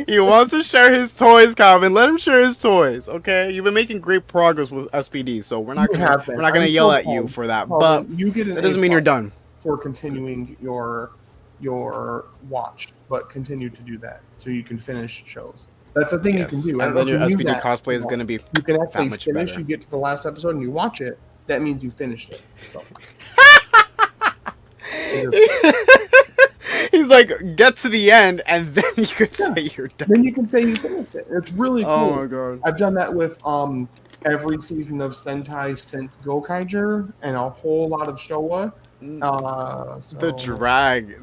He wants to share his toys, Calvin. Let him share his toys, okay? You've been making great progress with SPD, so we're not You gonna have we're been. not gonna I'm yell so at you proud. for that. But Calvin, you get an that A doesn't mean you're plus done. for continuing your watch, but continue to do that so you can finish shows. That's the thing you can Yes, do. I and don't know then if your you knew SPD that. cosplay is going to be You can that actually much finish. better. You get to the last episode and you watch it. That means you finished it. So. He's like, get to the end, and then you could say you're done. Then you can say you finished it. It's really cool. Oh my god. I've done that with every season of Sentai since Gokaiger and a whole lot of Showa. The drag.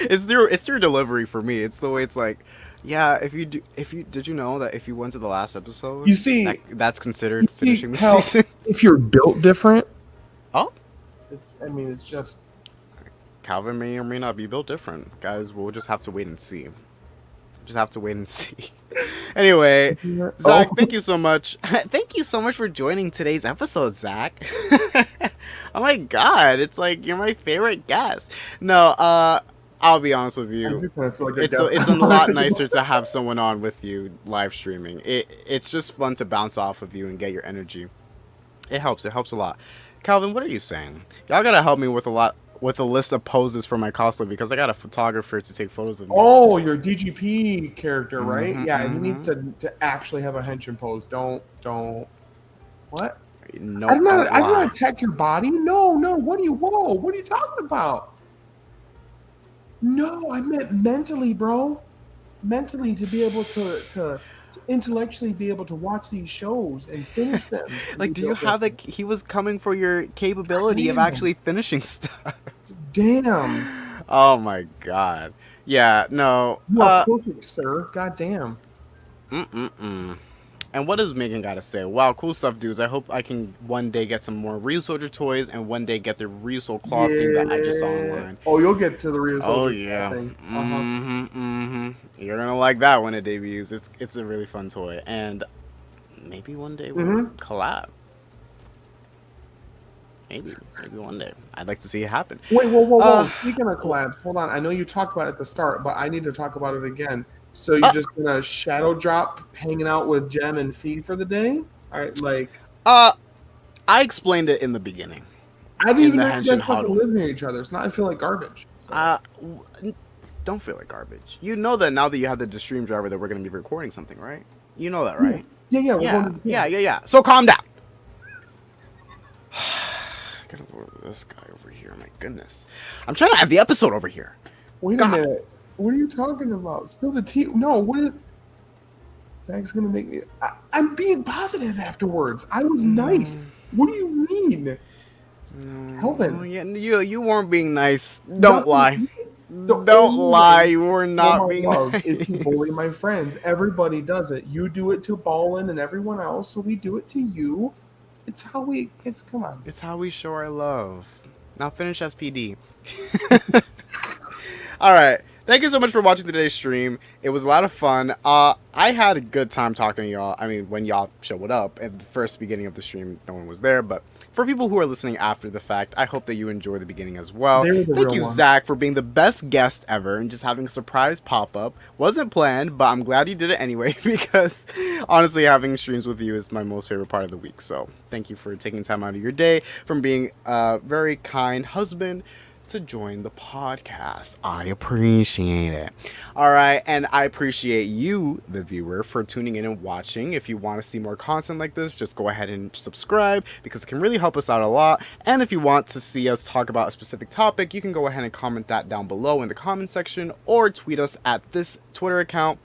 It's your delivery for me. It's the way it's like, yeah. Did you know that if you went to the last episode, You see, that's considered finishing the how season. if you're built different. Oh, I mean, it's just. Calvin may or may not be built different, guys. We'll just have to wait and see. Anyway, Zach, thank you so much. Thank you so much for joining today's episode, Zach. Oh my god, it's like you're my favorite guest. No, I'll be honest with you. It's a lot nicer to have someone on with you live streaming. It's just fun to bounce off of you and get your energy. It helps a lot. Calvin, what are you saying? Y'all gotta help me with a list of poses for my cosplay because I got a photographer to take photos of me. Oh, your DGP character, right? Yeah, he needs to actually have a henshin pose. Don't. What? No, I'm not attack your body. No. What are you talking about? No, I meant mentally, bro. Mentally, to be able to intellectually be able to watch these shows and finish them. Like, do you have he was coming for your capability of actually finishing stuff. Damn. Oh my god. Yeah, no. You are perfect, sir. God damn. And what does Megan gotta say? Wow, cool stuff, dudes. I hope I can one day get some more Real Soldier toys and one day get the Real Soul Claw thing that I just saw online. Oh, you'll get to the Real Soldier. Oh yeah. Thing. You're gonna like that when it debuts. It's a really fun toy, and maybe one day we'll collab. Maybe one day. I'd like to see it happen. Wait, whoa. Speaking of collabs, hold on. I know you talked about it at the start, but I need to talk about it again. So you're just gonna shadow drop hanging out with Gem and Fee for the day? All right, like. I explained it in the beginning. I didn't even know you guys fucking live near each other. It's not. I feel like garbage. So. Don't feel like garbage. You know that now that you have the stream driver that we're gonna be recording something, right? You know that, right? Yeah. So calm down. Gotta lower this guy over here. My goodness, I'm trying to have the episode over here. Wait a minute. What are you talking about? Spill the tea. No, what is... Zach's going to make me... I'm being positive afterwards. I was nice. What do you mean? Kelvin. Oh, yeah, you weren't being nice. Don't lie. Don't lie. You were not being nice. It's to bully my friends. Everybody does it. You do it to Ballin and everyone else, so we do it to you. It's how we... Come on. It's how we show our love. Now finish SPD. All right. Thank you so much for watching today's stream. It was a lot of fun. I had a good time talking to y'all. I mean, when y'all showed up at the first beginning of the stream, no one was there. But for people who are listening after the fact, I hope that you enjoy the beginning as well. Thank you, Zach, for being the best guest ever and just having a surprise pop-up. Wasn't planned, but I'm glad you did it anyway because honestly, having streams with you is my most favorite part of the week. So thank you for taking time out of your day, from being a very kind husband to join the podcast. I appreciate it. All right, and I appreciate you, the viewer, for tuning in and watching. If you want to see more content like this, just go ahead and subscribe because it can really help us out a lot. And if you want to see us talk about a specific topic, you can go ahead and comment that down below in the comment section or tweet us at this Twitter account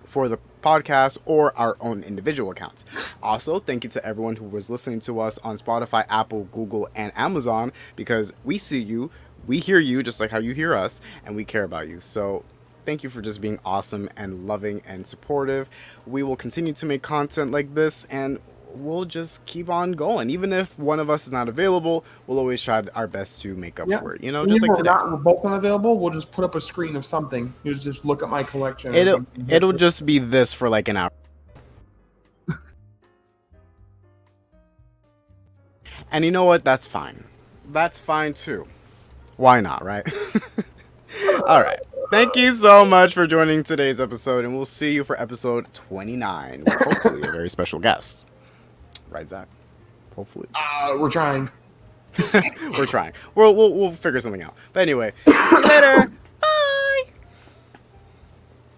for the podcast or our own individual accounts. Also, thank you to everyone who was listening to us on Spotify, Apple, Google, and Amazon, because we see you, we hear you just like how you hear us, and we care about you. So thank you for just being awesome and loving and supportive. We will continue to make content like this, and we'll just keep on going. Even if one of us is not available, we'll always try our best to make up for it. You know, just like today. We're both unavailable, we'll just put up a screen of something. You just look at my collection. It'll just be this for like an hour. And you know what? That's fine. That's fine too. Why not, right? All right. Thank you so much for joining today's episode, and we'll see you for episode 29 with hopefully a very special guest. Right, Zach? Hopefully. We're trying. We're trying. We'll figure something out. But anyway, see you later.